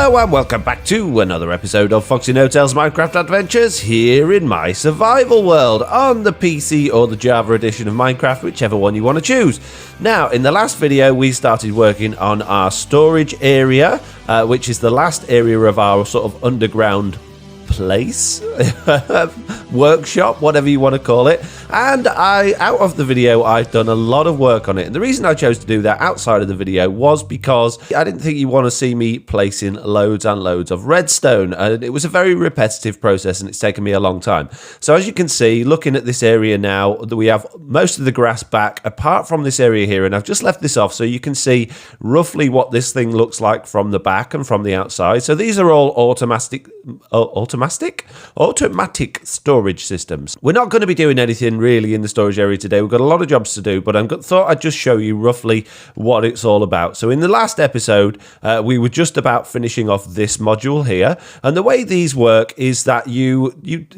Hello and welcome back to another episode of Foxy No-Tail's Minecraft Adventures here in my survival world on the PC or the Java edition of Minecraft, whichever one you want to choose. Now, in the last video, we started working on our storage area, which is the last area of our sort of underground place, workshop, whatever you want to call it. And out of the video, I've done a lot of work on it. And the reason I chose to do that outside of the video was because I didn't think you want to see me placing loads and loads of redstone. And it was a very repetitive process and it's taken me a long time. So as you can see, looking at this area now, we have most of the grass back apart from this area here. And I've just left this off so you can see roughly what this thing looks like from the back and from the outside. So these are all automatic storage systems. We're not going to be doing anything really in the storage area today. We've got a lot of jobs to do, but I thought I'd just show you roughly what it's all about. So in the last episode, we were just about finishing off this module here, and the way these work is that you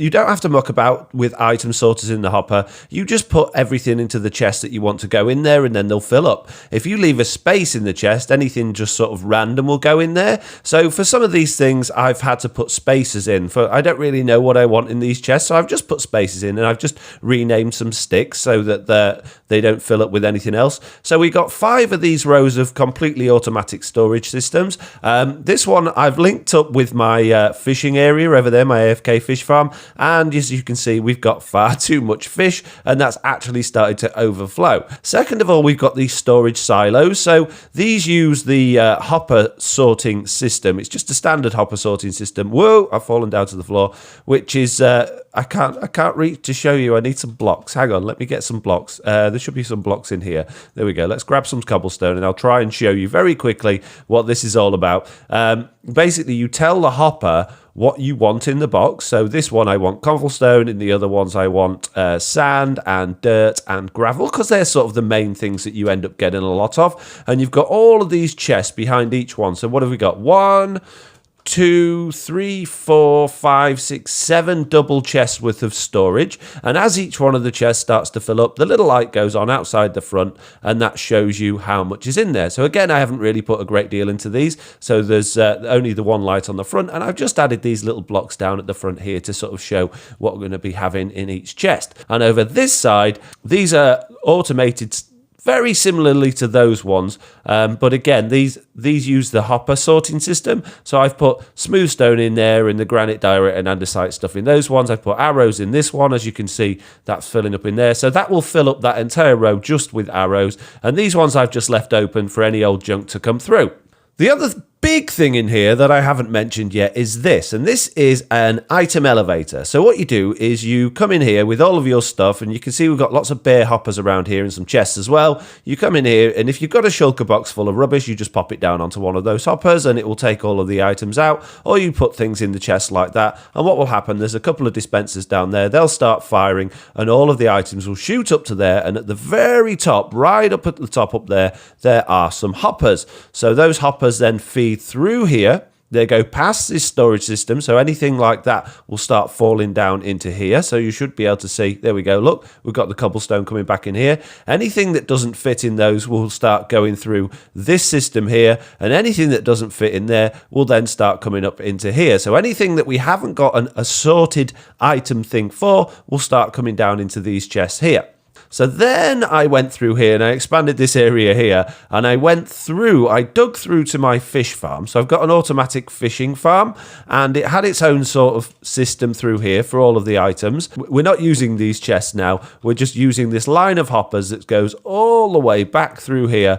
don't have to muck about with item sorters in the hopper. You just put everything into the chest that you want to go in there, and then they'll fill up. If you leave a space in the chest, anything just sort of random will go in there. So for some of these things, I've had to put spaces in. I don't really know what I want in these chests, so I've just put spaces in, and I've just renamed some sticks so that they don't fill up with anything else. So we got 5 of these rows of completely automatic storage systems. This one I've linked up with my fishing area over there, my AFK fish farm, and as you can see, we've got far too much fish, and that's actually started to overflow. Second of all, we've got these storage silos. So these use the hopper sorting system. It's just a standard hopper sorting system. Whoa, I've fallen down to the floor, which is I can't reach to show you. I need some blocks. Hang on, let me get some blocks. There should be some blocks in here. There we go. Let's grab some cobblestone and I'll try and show you very quickly what this is all about. Basically, you tell the hopper what you want in the box. So this one I want cobblestone, in the other ones I want sand and dirt and gravel, because they're sort of the main things that you end up getting a lot of. And you've got all of these chests behind each one. So what have we got? 1, 2, 3, 4, 5, 6, 7 double chests worth of storage, and as each one of the chests starts to fill up, the little light goes on outside the front, and that shows you how much is in there. So again, I haven't really put a great deal into these, so there's only the one light on the front, and I've just added these little blocks down at the front here to sort of show what we're going to be having in each chest. And over this side, these are automated very similarly to those ones, but again, these use the hopper sorting system. So I've put smooth stone in there, and the granite, diorite and andesite stuff in those ones. I've put arrows in this one. As you can see, that's filling up in there. So that will fill up that entire row just with arrows. And these ones I've just left open for any old junk to come through. The other big thing in here that I haven't mentioned yet is this, and this is an item elevator. So what you do is you come in here with all of your stuff, and you can see we've got lots of bare hoppers around here and some chests as well. You come in here, and if you've got a shulker box full of rubbish, you just pop it down onto one of those hoppers and it will take all of the items out, or you put things in the chest like that. And what will happen, there's a couple of dispensers down there, they'll start firing and all of the items will shoot up to there, and at the very top, right up at the top up there, there are some hoppers. So those hoppers then feed through here. They go past this storage system, so anything like that will start falling down into here. So you should be able to see, there we go, look, we've got the cobblestone coming back in here. Anything that doesn't fit in those will start going through this system here, and anything that doesn't fit in there will then start coming up into here. So anything that we haven't got an assorted item thing for will start coming down into these chests here. So then I went through here and I expanded this area here, and I dug through to my fish farm. So I've got an automatic fishing farm, and it had its own sort of system through here for all of the items. We're not using these chests now. We're just using this line of hoppers that goes all the way back through here,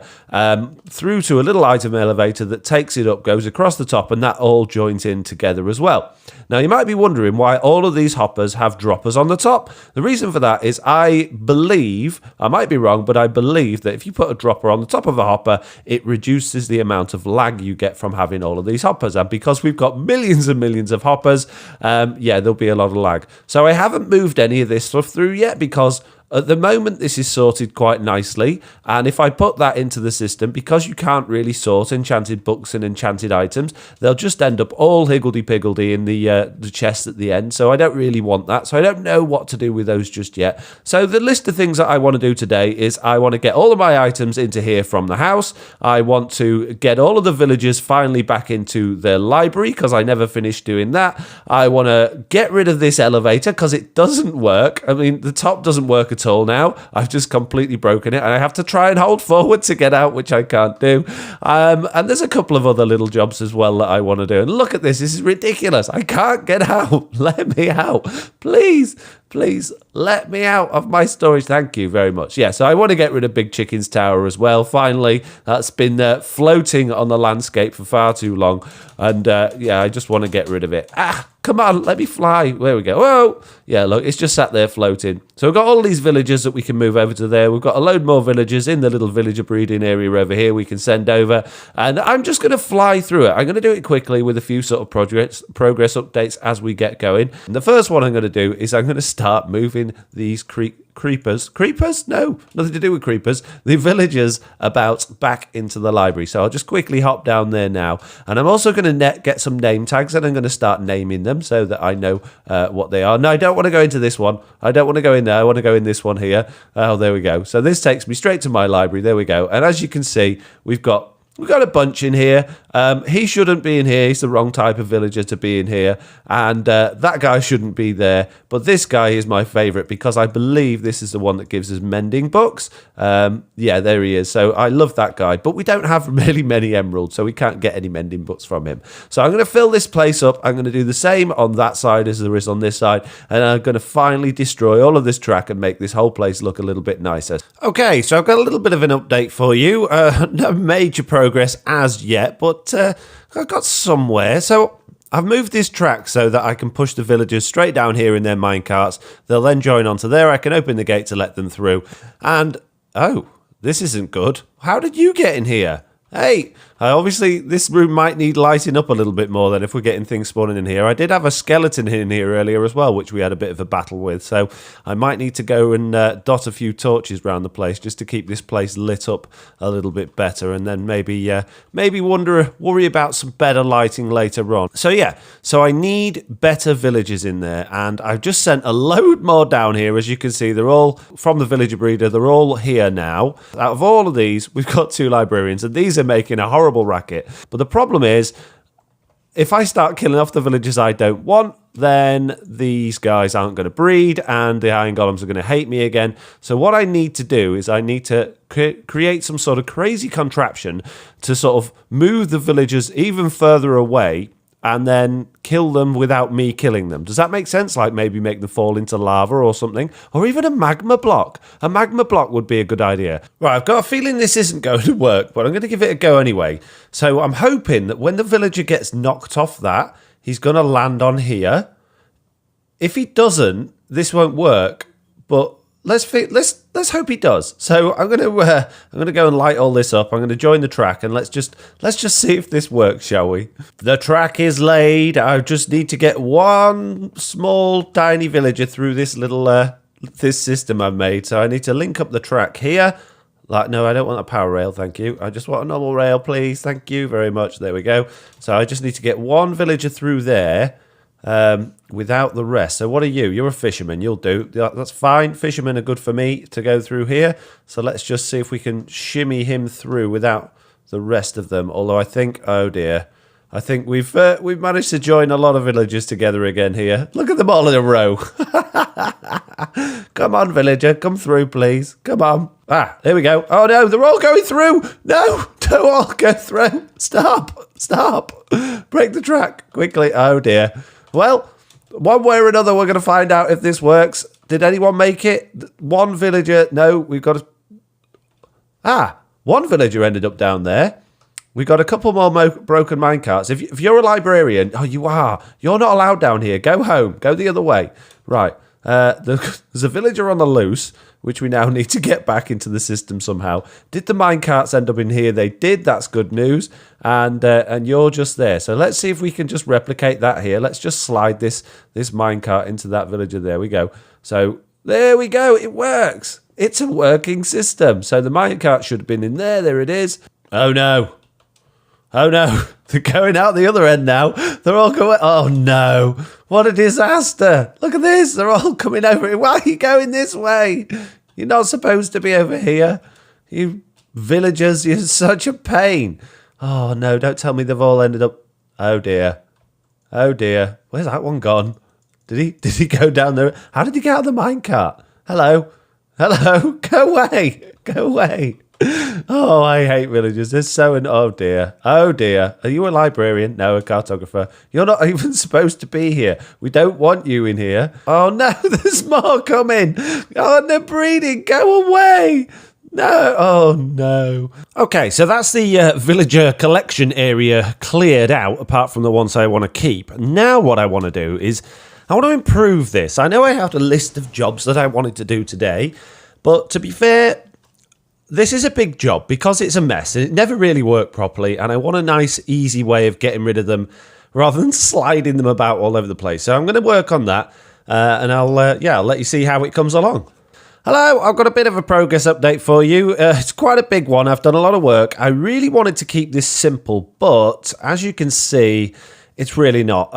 through to a little item elevator that takes it up, goes across the top, and that all joins in together as well. Now you might be wondering why all of these hoppers have droppers on the top. The reason for that is I might be wrong, but I believe that if you put a dropper on the top of a hopper, it reduces the amount of lag you get from having all of these hoppers. And because we've got millions and millions of hoppers, yeah, there'll be a lot of lag. So I haven't moved any of this stuff through yet because At the moment, this is sorted quite nicely, and if I put that into the system, because you can't really sort enchanted books and enchanted items, they'll just end up all higgledy-piggledy in the chest at the end, so I don't really want that, so I don't know what to do with those just yet. So the list of things that I want to do today is I want to get all of my items into here from the house. I want to get all of the villagers finally back into their library, because I never finished doing that. I want to get rid of this elevator, because it doesn't work. I mean, the top doesn't work at all now. I've just completely broken it, and I have to try and hold forward to get out, which I can't do. And there's a couple of other little jobs as well that I want to do. And look at this. This is ridiculous. I can't get out. Let me out. Please. Please let me out of my storage. Thank you very much. Yeah, so I want to get rid of Big Chicken's tower as well. Finally, that's been floating on the landscape for far too long. And yeah, I just want to get rid of it. Come on, let me fly. There we go. Whoa. Yeah, look, it's just sat there floating. So we've got all these villagers that we can move over to there. We've got a load more villagers in the little villager breeding area over here we can send over. And I'm just going to fly through it. I'm going to do it quickly with a few sort of progress updates as we get going. And the first one I'm going to do is I'm going to start moving these creepers? No, nothing to do with creepers. The villagers about back into the library. So I'll just quickly hop down there now. And I'm also going to get some name tags, and I'm going to start naming them so that I know what they are. No, I don't want to go into this one. I don't want to go in there. I want to go in this one here. Oh, there we go. So this takes me straight to my library. There we go. And as you can see, we've got a bunch in here. He shouldn't be in here. He's the wrong type of villager to be in here. And that guy shouldn't be there. But this guy is my favourite because I believe this is the one that gives us mending books. Yeah, there he is. So I love that guy. But we don't have really many emeralds, so we can't get any mending books from him. So I'm going to fill this place up. I'm going to do the same on that side as there is on this side. And I'm going to finally destroy all of this track and make this whole place look a little bit nicer. Okay, so I've got a little bit of an update for you. No major progress as yet, but I got somewhere. So I've moved this track so that I can push the villagers straight down here in their minecarts. They'll then join onto there. I can open the gate to let them through. And, oh, this isn't good. How did you get in here? Hey, obviously this room might need lighting up a little bit more than if we're getting things spawning in here. I did have a skeleton in here earlier as well, which we had a bit of a battle with. So I might need to go and dot a few torches around the place just to keep this place lit up a little bit better. And then maybe worry about some better lighting later on. So yeah, so I need better villagers in there. And I've just sent a load more down here. As you can see, they're all from the villager breeder. They're all here now. Out of all of these, we've got 2 librarians. And these are making a horrible racket. But the problem is, if I start killing off the villagers I don't want, then these guys aren't going to breed and the iron golems are going to hate me again. So what I need to do is I need to create some sort of crazy contraption to sort of move the villagers even further away and then kill them without me killing them. Does that make sense? Like maybe make them fall into lava or something? Or even a magma block. A magma block would be a good idea. Right, I've got a feeling this isn't going to work, but I'm going to give it a go anyway. So I'm hoping that when the villager gets knocked off that, he's going to land on here. If he doesn't, this won't work, but let's hope he does. So I'm gonna go and light all this up. I'm gonna join the track and let's just see if this works, shall we? The track is laid. I just need to get one small tiny villager through this little this system I've made. So I need to link up the track here. Like, no, I don't want a power rail, thank you. I just want a normal rail, please. Thank you very much. There we go. So I just need to get one villager through there. Without the rest. So what are you? You're a fisherman. You'll do. That's fine. Fishermen are good for me to go through here. So let's just see if we can shimmy him through without the rest of them. Although I think, oh dear, I think we've managed to join a lot of villagers together again here. Look at them all in a row. Come on, villager, come through, please. Come on. Ah, there we go. Oh no, they're all going through. No, don't all go through. Stop. Break the track quickly. Oh dear. Well, one way or another, we're going to find out if this works. Did anyone make it? One villager. No, we've got to... one villager ended up down there. We've got a couple more broken minecarts. If you're a librarian... Oh, you are. You're not allowed down here. Go home. Go the other way. Right. There's a villager on the loose, which we now need to get back into the system somehow. Did the minecarts end up in here? They did. That's good news. And you're just there. So let's see if we can just replicate that here. Let's just slide this minecart into that villager. There we go. So There we go. It works. It's a working system. So the minecart should have been in there. There it is. Oh, no. Oh, no. They're going out the other end now. They're all going... Oh, no. What a disaster. Look at this. They're all coming over here. Why are you going this way? You're not supposed to be over here. You villagers, you're such a pain. Oh, no. Don't tell me they've all ended up... Oh, dear. Oh, dear. Where's that one gone? Did he go down there? How did he get out of the minecart? Hello? Hello? Go away. Go away. Oh, I hate villagers. They're so... Oh, dear. Oh, dear. Are you a librarian? No, a cartographer. You're not even supposed to be here. We don't want you in here. Oh, no. There's more coming. Oh, and they're breeding. Go away. No. Oh, no. Okay, so that's the villager collection area cleared out, apart from the ones I want to keep. Now what I want to do is I want to improve this. I know I have a list of jobs that I wanted to do today, but to be fair... This is a big job because it's a mess and it never really worked properly, and I want a nice, easy way of getting rid of them rather than sliding them about all over the place. So I'm going to work on that, and I'll let you see how it comes along. Hello, I've got a bit of a progress update for you. It's quite a big one. I've done a lot of work. I really wanted to keep this simple, but as you can see, it's really not.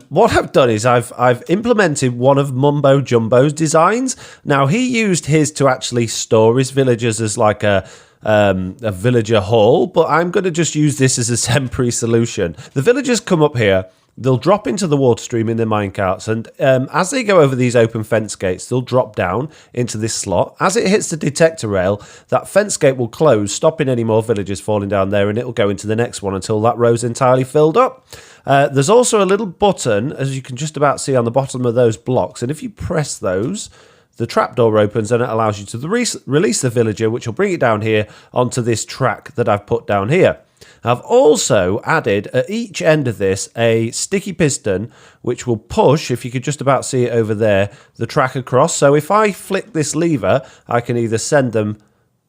What I've done is I've implemented one of Mumbo Jumbo's designs. Now, he used his to actually store his villagers as like a villager hall, but I'm going to just use this as a temporary solution. The villagers come up here. They'll drop into the water stream in their minecarts, and as they go over these open fence gates, they'll drop down into this slot. As it hits the detector rail, that fence gate will close, stopping any more villagers falling down there, and it'll go into the next one until that row's entirely filled up. There's also a little button, as you can just about see on the bottom of those blocks, and if you press those, the trapdoor opens and it allows you to release the villager, which will bring it down here onto this track that I've put down here. I've also added at each end of this a sticky piston, which will push, if you could just about see it over there, the track across. So if I flick this lever, I can either send them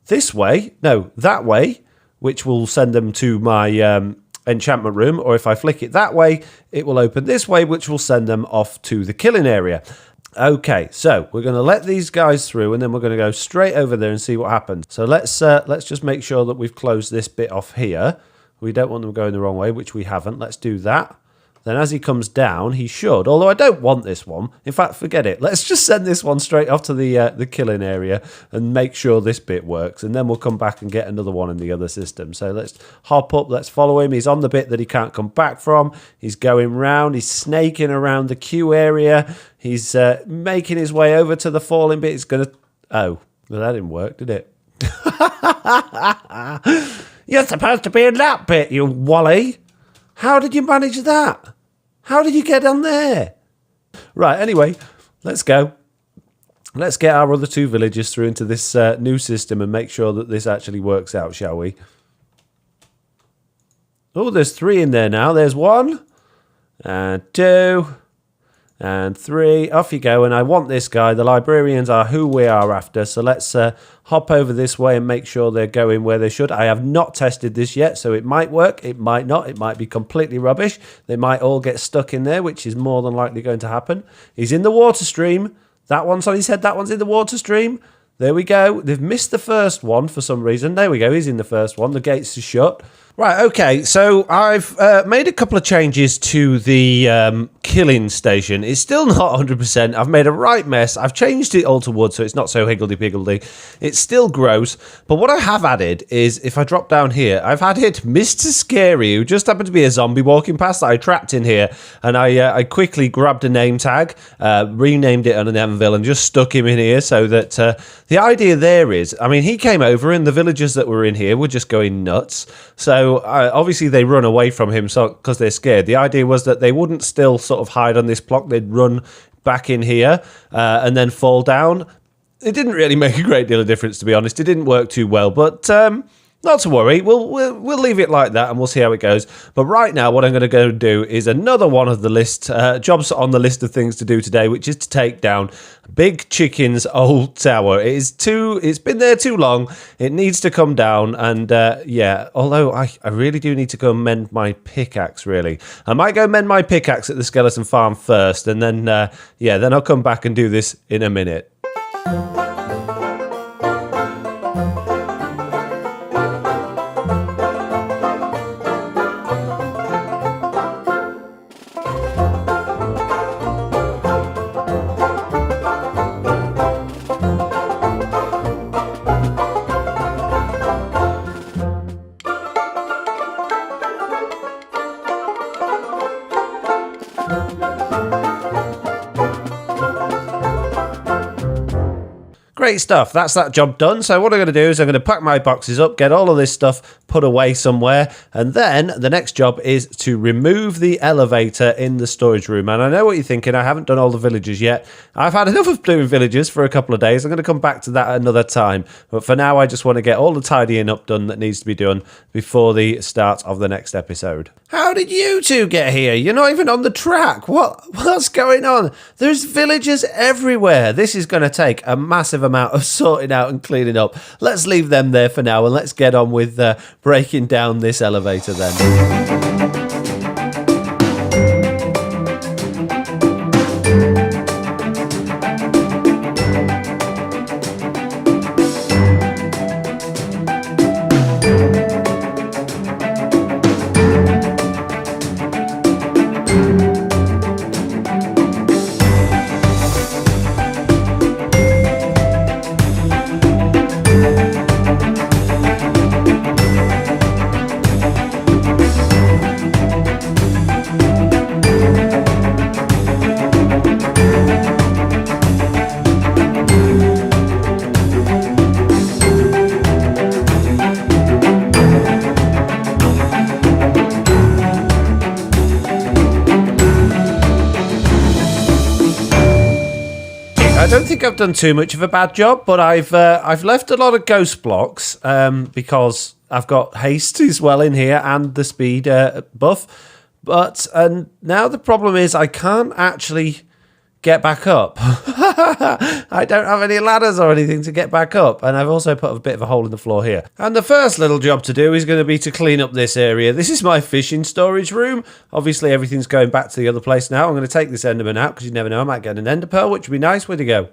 this way, no, that way, which will send them to my enchantment room, or if I flick it that way, it will open this way, which will send them off to the killing area. Okay, so we're going to let these guys through, and then we're going to go straight over there and see what happens. So let's just make sure that we've closed this bit off here. We don't want them going the wrong way, which we haven't. Let's do that. Then as he comes down, he should, although I don't want this one. In fact, forget it. Let's just send this one straight off to the killing area and make sure this bit works. And then we'll come back and get another one in the other system. So let's hop up. Let's follow him. He's on the bit that he can't come back from. He's going round. He's snaking around the queue area. He's making his way over to the falling bit. He's going to... Oh, well, that didn't work, did it? You're supposed to be in that bit, you wally. How did you manage that? How did you get on there? Right, anyway, let's go. Let's get our other two villagers through into this new system and make sure that this actually works out, shall we? Oh, there's 3 in there now. There's 1, and 2, and 3. Off you go. And I want this guy. The librarians are who we are after. So let's hop over this way and make sure they're going where they should. I have not tested this yet, so it might work. It might not. It might be completely rubbish. They might all get stuck in there, which is more than likely going to happen. He's in the water stream. That one's on his head. That one's in the water stream. There we go. They've missed the first one for some reason. There we go. He's in the first one. The gates are shut. Right, okay, so I've made a couple of changes to the killing station. It's still not 100%. I've made a right mess. I've changed it all to wood, so it's not so higgledy-piggledy. It's still gross, but what I have added is, if I drop down here, I've added Mr. Scary, who just happened to be a zombie walking past that I trapped in here, and I quickly grabbed a name tag, renamed it on an anvil, and just stuck him in here, so that the idea there is, I mean, he came over, and the villagers that were in here were just going nuts, so obviously they run away from him because they're scared. The idea was that they wouldn't still sort of hide on this block. They'd run back in here and then fall down. It didn't really make a great deal of difference, to be honest. It didn't work too well, but not to worry. We'll leave it like that and we'll see how it goes. But right now, what I'm going to go do is another one of the list jobs on the list of things to do today, which is to take down Big Chicken's old tower. It's been there too long. It needs to come down. And yeah, although I really do need to go and mend my pickaxe, really. I might go mend my pickaxe at the skeleton farm first. And then, yeah, then I'll come back and do this in a minute. Great stuff. That's that job done. So what I'm going to do is I'm going to pack my boxes up, get all of this stuff put away somewhere, and then the next job is to remove the elevator in the storage room. And I know what you're thinking. I haven't done all the villagers yet. I've had enough of doing villagers for a couple of days. I'm going to come back to that another time. But for now, I just want to get all the tidying up done that needs to be done before the start of the next episode. How did you two get here? You're not even on the track. What's going on? There's villagers everywhere. This is going to take a massive amount of sorting out and cleaning up. Let's leave them there for now and let's get on with breaking down this elevator then. I don't think I've done too much of a bad job, but I've left a lot of ghost blocks because I've got haste as well in here and the speed buff. But now the problem is I can't actually get back up. I don't have any ladders or anything to get back up, and I've also put a bit of a hole in the floor here. And the first little job to do is going to be to clean up this area. This is my fishing storage room. Obviously everything's going back to the other place now. I'm going to take this enderman out because you never know, I might get an ender pearl, which would be nice. Where'd he go?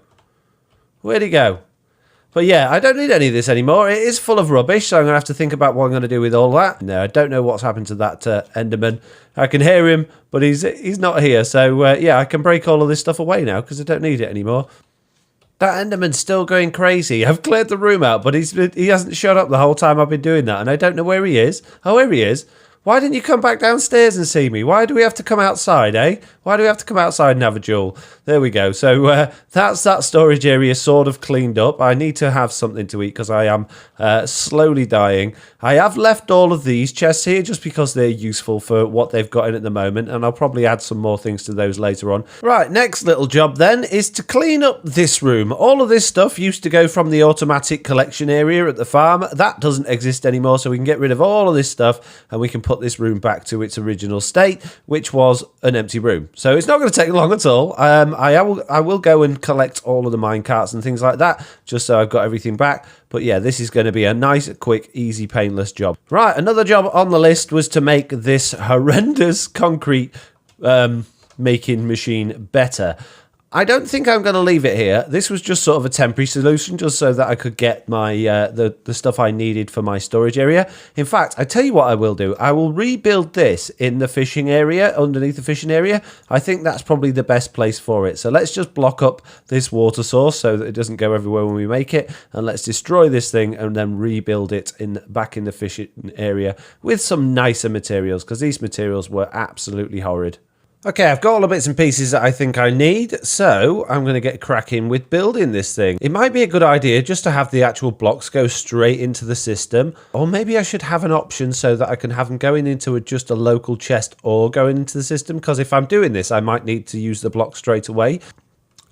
Where'd he go? But yeah, I don't need any of this anymore. It is full of rubbish, so I'm going to have to think about what I'm going to do with all that. No, I don't know what's happened to that Enderman. I can hear him, but he's not here. So yeah, I can break all of this stuff away now because I don't need it anymore. That Enderman's still going crazy. I've cleared the room out, but he hasn't shut up the whole time I've been doing that, and I don't know where he is. Oh, here he is. Why didn't you come back downstairs and see me? Why do we have to come outside, eh? Why do we have to come outside and have a duel? There we go. So that's that storage area sort of cleaned up. I need to have something to eat because I am slowly dying. I have left all of these chests here just because they're useful for what they've got in at the moment, and I'll probably add some more things to those later on. Right, next little job then is to clean up this room. All of this stuff used to go from the automatic collection area at the farm. That doesn't exist anymore, so we can get rid of all of this stuff and we can put this room back to its original state, which was an empty room. So it's not going to take long at all. I will go and collect all of the minecarts and things like that, just so I've got everything back. But yeah, this is going to be a nice, quick, easy, painless job. Right, another job on the list was to make this horrendous concrete making machine better. I don't think I'm going to leave it here. This was just sort of a temporary solution, just so that I could get my the stuff I needed for my storage area. In fact, I tell you what I will do. I will rebuild this in the fishing area, underneath the fishing area. I think that's probably the best place for it. So let's just block up this water source so that it doesn't go everywhere when we make it. And let's destroy this thing and then rebuild it back in the fishing area with some nicer materials, because these materials were absolutely horrid. Okay, I've got all the bits and pieces that I think I need, so I'm going to get cracking with building this thing. It might be a good idea just to have the actual blocks go straight into the system, or maybe I should have an option so that I can have them going into just a local chest or going into the system, because if I'm doing this, I might need to use the block straight away.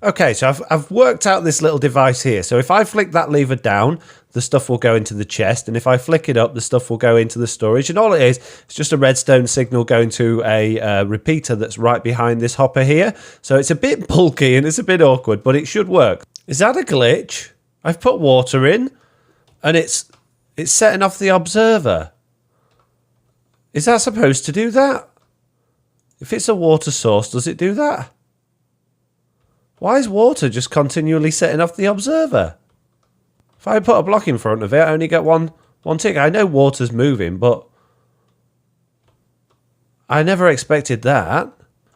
Okay, so I've worked out this little device here. So if I flick that lever down, the stuff will go into the chest. And if I flick it up, the stuff will go into the storage. And all it is, it's just a redstone signal going to a repeater that's right behind this hopper here. So it's a bit bulky and it's a bit awkward, but it should work. Is that a glitch? I've put water in and it's setting off the observer. Is that supposed to do that? If it's a water source, does it do that? Why is water just continually setting off the observer? If I put a block in front of it, I only get one tick. I know water's moving, but I never expected that.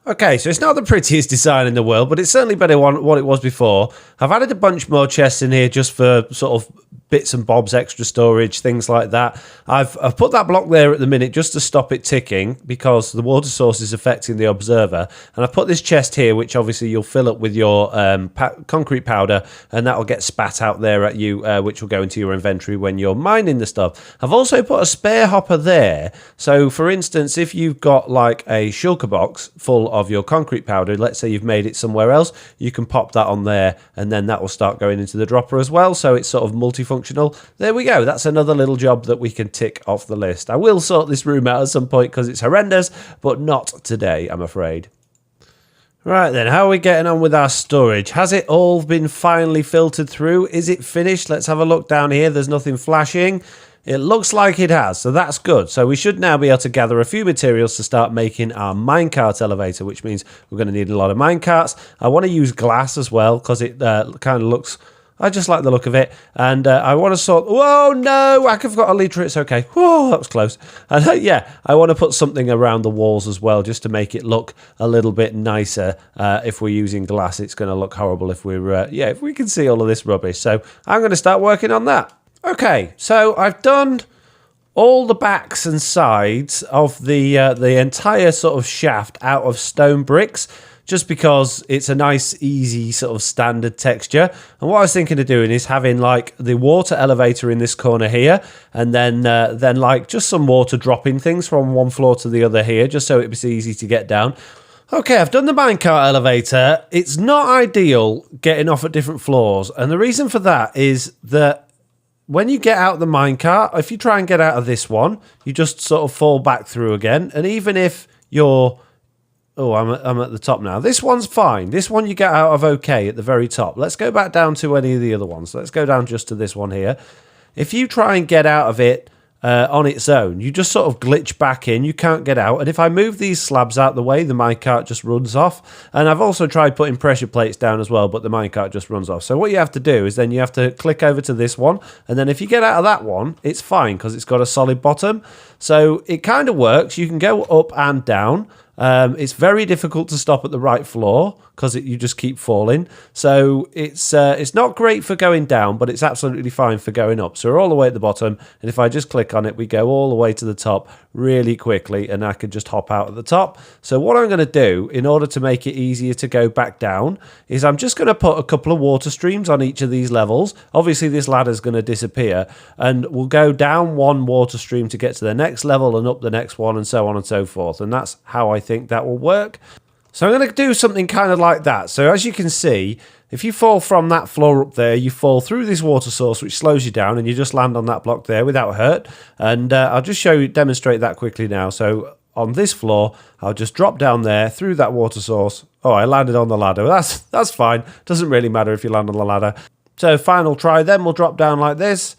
Okay, so it's not the prettiest design in the world, but it's certainly better than what it was before. I've added a bunch more chests in here just for sort of bits and bobs, extra storage, things like that. I've put that block there at the minute just to stop it ticking because the water source is affecting the observer. And I've put this chest here, which obviously you'll fill up with your concrete powder, and that'll get spat out there at you, which will go into your inventory when you're mining the stuff. I've also put a spare hopper there. So, for instance, if you've got like a shulker box full of your concrete powder, let's say you've made it somewhere else, you can pop that on there, and then that will start going into the dropper as well. So it's sort of multifunctional. There we go. That's another little job that we can tick off the list. I will sort this room out at some point because it's horrendous, but not today, I'm afraid. Right then, how are we getting on with our storage? Has it all been finally filtered through? Is it finished? Let's have a look down here. There's nothing flashing. It looks like it has, so that's good. So we should now be able to gather a few materials to start making our minecart elevator, which means we're going to need a lot of minecarts. I want to use glass as well because it kind of looks... I just like the look of it, and I want to sort... Whoa, no, I have got a litre, it's okay. Whoa, that was close. And yeah, I want to put something around the walls as well, just to make it look a little bit nicer. If we're using glass, it's going to look horrible if we're... if we can see all of this rubbish. So I'm going to start working on that. Okay, so I've done all the backs and sides of the entire sort of shaft out of stone bricks, just because it's a nice, easy, sort of standard texture. And what I was thinking of doing is having, like, the water elevator in this corner here, and then like, just some water dropping things from one floor to the other here, just so it was easy to get down. Okay, I've done the minecart elevator. It's not ideal getting off at different floors, and the reason for that is that when you get out the minecart, if you try and get out of this one, you just sort of fall back through again, and even if you're... Oh, I'm at the top now. This one's fine. This one you get out of okay at the very top. Let's go back down to any of the other ones. Let's go down just to this one here. If you try and get out of it on its own, you just sort of glitch back in. You can't get out. And if I move these slabs out the way, the minecart just runs off. And I've also tried putting pressure plates down as well, but the minecart just runs off. So what you have to do is then you have to click over to this one. And then if you get out of that one, it's fine because it's got a solid bottom. So it kind of works. You can go up and down. It's very difficult to stop at the right floor because you just keep falling. So it's not great for going down, but it's absolutely fine for going up. So we're all the way at the bottom, and if I just click on it, we go all the way to the top really quickly, and I can just hop out at the top. So what I'm going to do in order to make it easier to go back down is I'm just going to put a couple of water streams on each of these levels. Obviously, this ladder is going to disappear, and we'll go down one water stream to get to the next level and up the next one, and so on and so forth. And that's how I think that will work. So I'm going to do something kind of like that. So as you can see, if you fall from that floor up there, you fall through this water source, which slows you down, and you just land on that block there without hurt. And I'll just demonstrate that quickly now. So on this floor, I'll just drop down there through that water source. Oh, I landed on the ladder. That's fine. Doesn't really matter if you land on the ladder. So final try, then we'll drop down like this.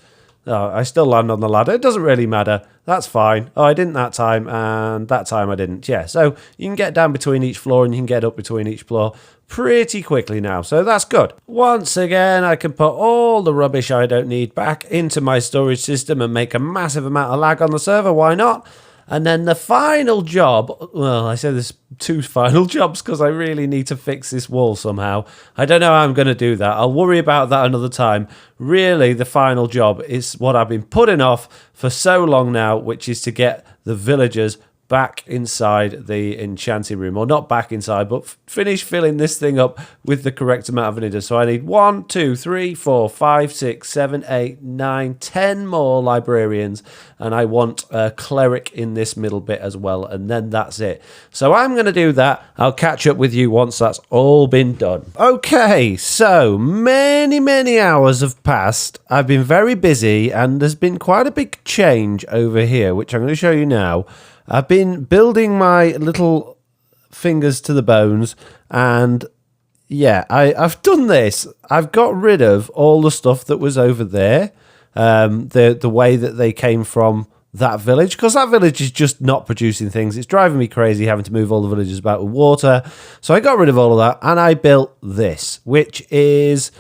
Oh, I still land on the ladder. It doesn't really matter. That's fine. Oh, I didn't that time, and that time I didn't. Yeah, so you can get down between each floor, and you can get up between each floor pretty quickly now. So that's good. Once again, I can put all the rubbish I don't need back into my storage system and make a massive amount of lag on the server. Why not? And then the final job, well, I say there's two final jobs because I really need to fix this wall somehow. I don't know how I'm going to do that. I'll worry about that another time. Really, the final job is what I've been putting off for so long now, which is to get the villagers back inside the enchanted room. Or not back inside, but finish filling this thing up with the correct amount of vanilla. So I need 1, 2, 3, 4, 5, 6, 7, 8, 9, 10 more librarians. And I want a cleric in this middle bit as well. And then that's it. So I'm going to do that. I'll catch up with you once that's all been done. Okay, so many hours have passed. I've been very busy, and there's been quite a big change over here, which I'm going to show you now. I've been building my little fingers to the bones, and yeah, I've done this. I've got rid of all the stuff that was over there, the way that they came from that village, because that village is just not producing things. It's driving me crazy having to move all the villagers about with water. So I got rid of all of that and I built this, which is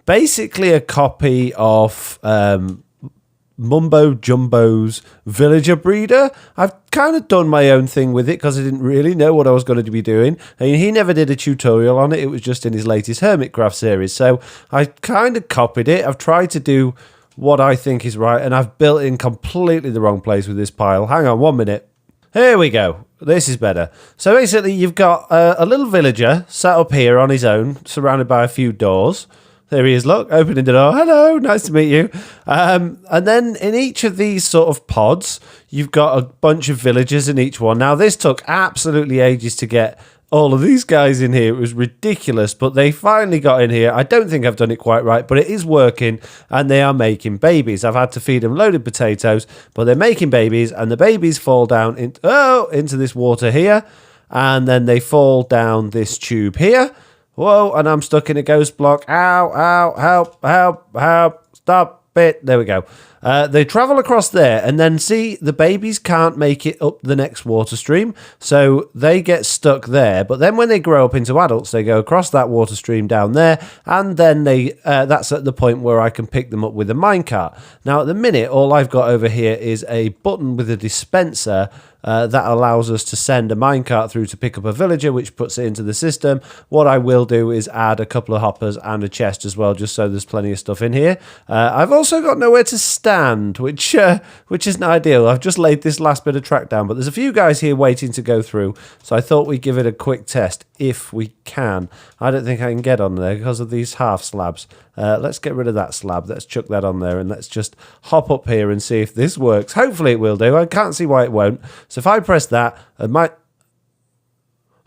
basically a copy of Mumbo Jumbo's villager breeder. I've kind of done my own thing with it because I didn't really know what I was going to be doing. I mean, he never did a tutorial on it. It was just in his latest Hermitcraft series. So I kind of copied it. I've tried to do what I think is right, and I've built in completely the wrong place with this pile. Hang on 1 minute. Here we go. This is better. So basically you've got a little villager sat up here on his own, surrounded by a few doors. There he is, look, opening the door. Hello, nice to meet you. And then in each of these sort of pods, you've got a bunch of villagers in each one. Now, this took absolutely ages to get all of these guys in here. It was ridiculous, but they finally got in here. I don't think I've done it quite right, but it is working, and they are making babies. I've had to feed them loaded potatoes, but they're making babies, and the babies fall down into this water here, and then they fall down this tube here. Whoa, and I'm stuck in a ghost block. Ow, ow, help, help, help, stop it. There we go. They travel across there, and then see, the babies can't make it up the next water stream, so they get stuck there. But then when they grow up into adults, they go across that water stream down there, and then that's at the point where I can pick them up with a minecart. Now, at the minute, all I've got over here is a button with a dispenser that allows us to send a minecart through to pick up a villager, which puts it into the system. What I will do is add a couple of hoppers and a chest as well, just so there's plenty of stuff in here. I've also got nowhere to stand, which isn't ideal. I've just laid this last bit of track down, but there's a few guys here waiting to go through, so I thought we'd give it a quick test if we can. I don't think I can get on there because of these half slabs. Let's get rid of that slab. Let's chuck that on there, and let's just hop up here and see if this works. Hopefully it will do. I can't see why it won't. So if I press that, I might...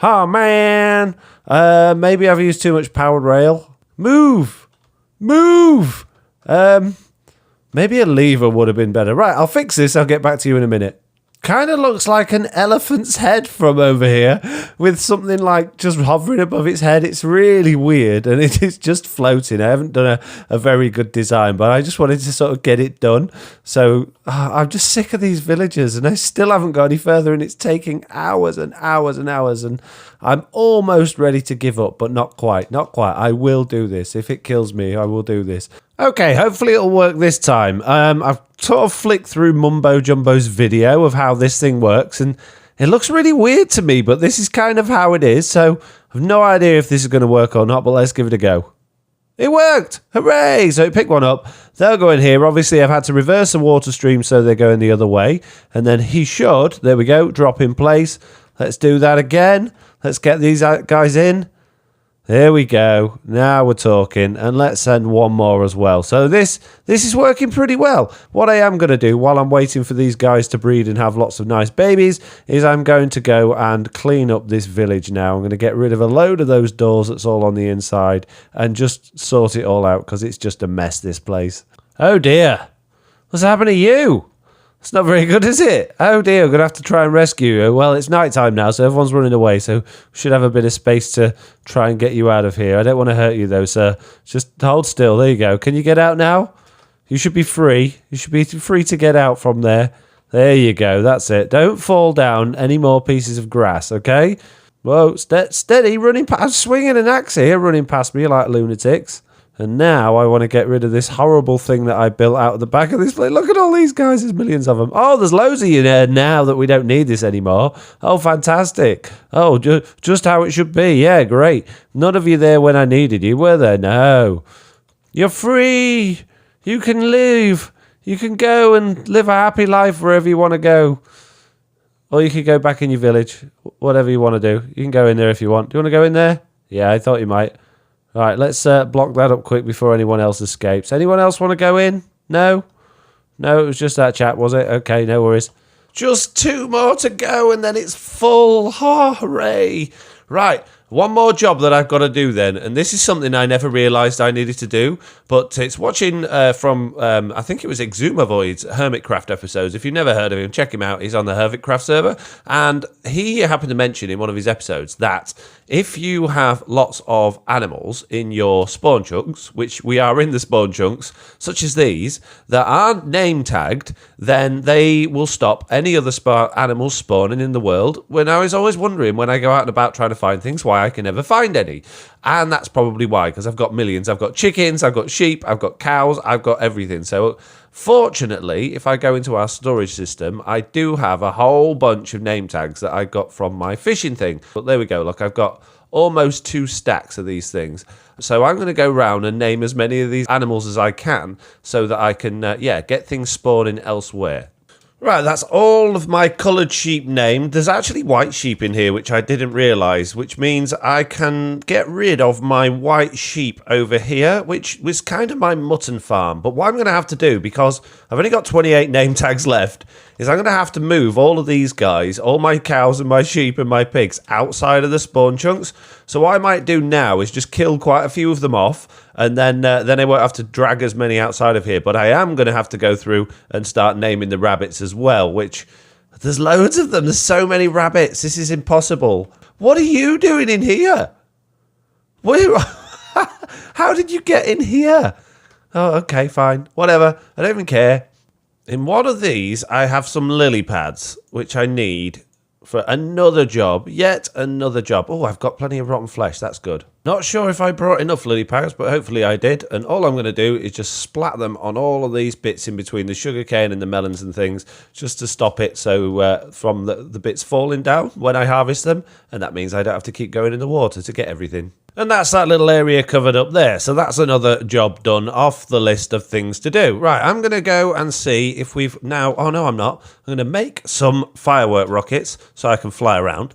Oh, man! Maybe I've used too much powered rail. Move! Move! Maybe a lever would have been better. Right, I'll fix this. I'll get back to you in a minute. Kind of looks like an elephant's head from over here, with something like just hovering above its head. It's really weird, and it is just floating. I haven't done a very good design, but I just wanted to sort of get it done. So I'm just sick of these villagers, and I still haven't got any further, and it's taking hours and hours and hours, and I'm almost ready to give up, but not quite. Not quite. I will do this. If it kills me, I will do this. Okay, hopefully it'll work this time. I've sort of flicked through Mumbo Jumbo's video of how this thing works, and it looks really weird to me, but this is kind of how it is, so I've no idea if this is going to work or not, but let's give it a go. It worked! Hooray! So it picked one up. They'll go in here. Obviously, I've had to reverse the water stream so they're going the other way, and then he should, there we go, drop in place. Let's do that again. Let's get these guys in. There we go. Now we're talking, and let's send one more as well. So this is working pretty well. What I am going to do while I'm waiting for these guys to breed and have lots of nice babies is I'm going to go and clean up this village now. I'm going to get rid of a load of those doors that's all on the inside and just sort it all out because it's just a mess, this place. Oh dear. What's happened to you? It's not very good, is it? Oh dear, I'm going to have to try and rescue you. Well, it's night time now, so everyone's running away, so we should have a bit of space to try and get you out of here. I don't want to hurt you, though, sir. Just hold still. There you go. Can you get out now? You should be free. You should be free to get out from there. There you go. That's it. Don't fall down any more pieces of grass, okay? Whoa, steady, running past. I'm swinging an axe here, running past me like lunatics. And now I want to get rid of this horrible thing that I built out of the back of this place. Look at all these guys. There's millions of them. Oh, there's loads of you there now that we don't need this anymore. Oh, fantastic. Oh, just how it should be. Yeah, great. None of you there when I needed you, were there? No. You're free. You can live. You can go and live a happy life wherever you want to go. Or you can go back in your village. Whatever you want to do. You can go in there if you want. Do you want to go in there? Yeah, I thought you might. All right, let's block that up quick before anyone else escapes. Anyone else want to go in? No? No, it was just that chap, was it? Okay, no worries. Just 2 more to go, and then it's full. Oh, hooray. Right, one more job that I've got to do then, and this is something I never realised I needed to do, but it's watching from, I think it was Exumavoid's Hermitcraft episodes. If you've never heard of him, check him out. He's on the Hermitcraft server, and he happened to mention in one of his episodes that if you have lots of animals in your spawn chunks, which we are in the spawn chunks, such as these, that aren't name tagged, then they will stop any other animals spawning in the world. When I was always wondering, when I go out and about trying to find things, why I can never find any. And that's probably why, because I've got millions. I've got chickens, I've got sheep, I've got cows, I've got everything. So fortunately, if I go into our storage system, I do have a whole bunch of name tags that I got from my fishing thing. But there we go. Look, I've got almost 2 stacks of these things. So I'm going to go round and name as many of these animals as I can so that I can, get things spawning elsewhere. Right, that's all of my coloured sheep named. There's actually white sheep in here, which I didn't realise, which means I can get rid of my white sheep over here, which was kind of my mutton farm. But what I'm going to have to do, because I've only got 28 name tags left, is I'm going to have to move all of these guys, all my cows and my sheep and my pigs, outside of the spawn chunks. So what I might do now is just kill quite a few of them off, and then I won't have to drag as many outside of here. But I am going to have to go through and start naming the rabbits as well, which there's loads of them. There's so many rabbits. This is impossible. What are you doing in here? Where? How did you get in here? Oh, okay, fine. Whatever. I don't even care. In one of these, I have some lily pads, which I need for another job. Yet another job. Oh, I've got plenty of rotten flesh. That's good. Not sure if I brought enough lily pads, but hopefully I did. And all I'm going to do is just splat them on all of these bits in between the sugarcane and the melons and things, just to stop it so from the bits falling down when I harvest them. And that means I don't have to keep going in the water to get everything. And that's that little area covered up there. So that's another job done off the list of things to do. Right, I'm going to go and see if we've now... Oh, no, I'm not. I'm going to make some firework rockets so I can fly around.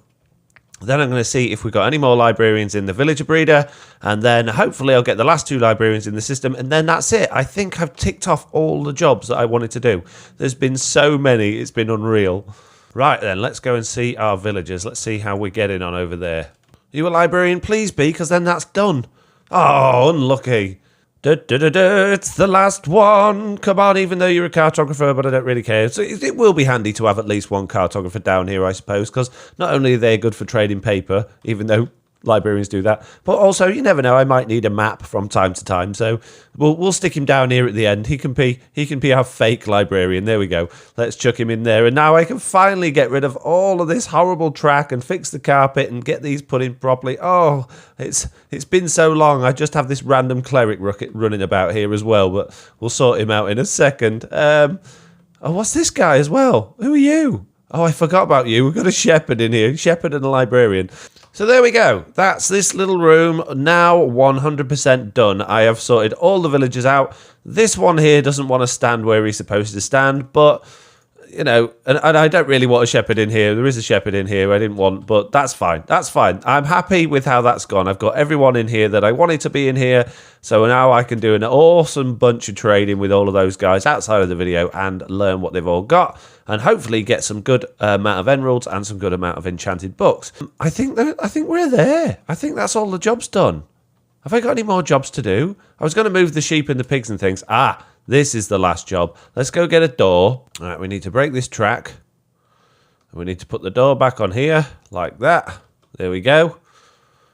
Then I'm going to see if we've got any more librarians in the villager breeder. And then hopefully I'll get the last 2 librarians in the system. And then that's it. I think I've ticked off all the jobs that I wanted to do. There's been so many. It's been unreal. Right, then, let's go and see our villagers. Let's see how we're getting on over there. You a librarian? Please be, because then that's done. Oh, unlucky. It's the last one. Come on, even though you're a cartographer, but I don't really care. So it will be handy to have at least one cartographer down here, I suppose, because not only are they good for trading paper, even though librarians do that, but also you never know, I might need a map from time to time, so we'll stick him down here at the end. He can be our fake librarian. There we go. Let's chuck him in there, and now I can finally get rid of all of this horrible track and fix the carpet and get these put in properly. Oh, it's been so long. I just have this random cleric running about here as well, but we'll sort him out in a second. Oh, what's this guy as well? Who are you? Oh, I forgot about you. We've got a shepherd in here, shepherd and a librarian. So there we go. That's this little room now 100% done. I have sorted all the villagers out. This one here doesn't want to stand where he's supposed to stand, but, you know, and I don't really want a shepherd in here. There is a shepherd in here I didn't want, but that's fine. That's fine. I'm happy with how that's gone. I've got everyone in here that I wanted to be in here, so now I can do an awesome bunch of trading with all of those guys outside of the video and learn what they've all got, and hopefully get some good amount of emeralds and some good amount of enchanted books. I think we're there. I think that's all the jobs done. Have I got any more jobs to do? I was going to move the sheep and the pigs and things. Ah, this is the last job. Let's go get a door. All right, we need to break this track. We need to put the door back on here, like that. There we go.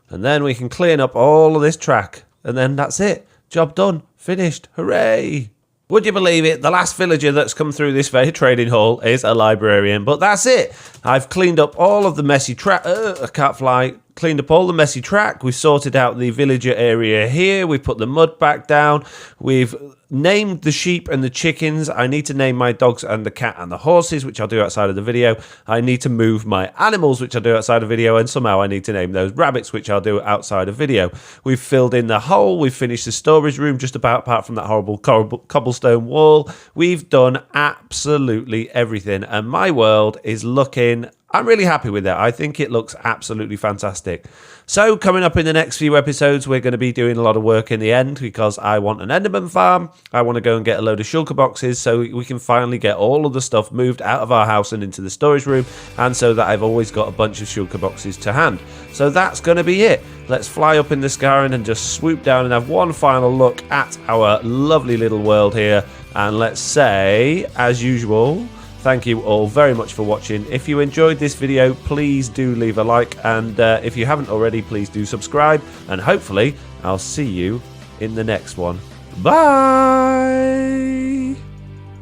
And then we can clean up all of this track. And then that's it. Job done. Finished. Hooray! Would you believe it? The last villager that's come through this trading hall is a librarian. But that's it. I've cleaned up all of the messy track. I can't fly. Cleaned up all the messy track. We've sorted out the villager area here. We've put the mud back down. We've named the sheep and the chickens. I need to name my dogs and the cat and the horses, which I'll do outside of the video. I need to move my animals, which I'll do outside of video. And somehow I need to name those rabbits, which I'll do outside of video. We've filled in the hole. We've finished the storage room just about, apart from that horrible cobblestone wall. We've done absolutely everything. And my world is looking... I'm really happy with that. I think it looks absolutely fantastic. So coming up in the next few episodes, we're going to be doing a lot of work in the end because I want an Enderman farm. I want to go and get a load of shulker boxes so we can finally get all of the stuff moved out of our house and into the storage room, and so that I've always got a bunch of shulker boxes to hand. So that's going to be it. Let's fly up in the sky and just swoop down and have one final look at our lovely little world here. And let's say, as usual, thank you all very much for watching. If you enjoyed this video, please do leave a like, and if you haven't already, please do subscribe, and hopefully I'll see you in the next one. Bye!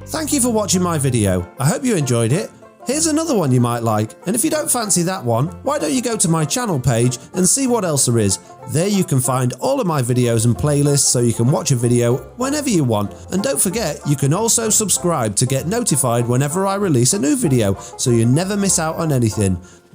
Thank you for watching my video. I hope you enjoyed it. Here's another one you might like, and if you don't fancy that one, why don't you go to my channel page and see what else there is. There you can find all of my videos and playlists so you can watch a video whenever you want. And don't forget, you can also subscribe to get notified whenever I release a new video, so you never miss out on anything.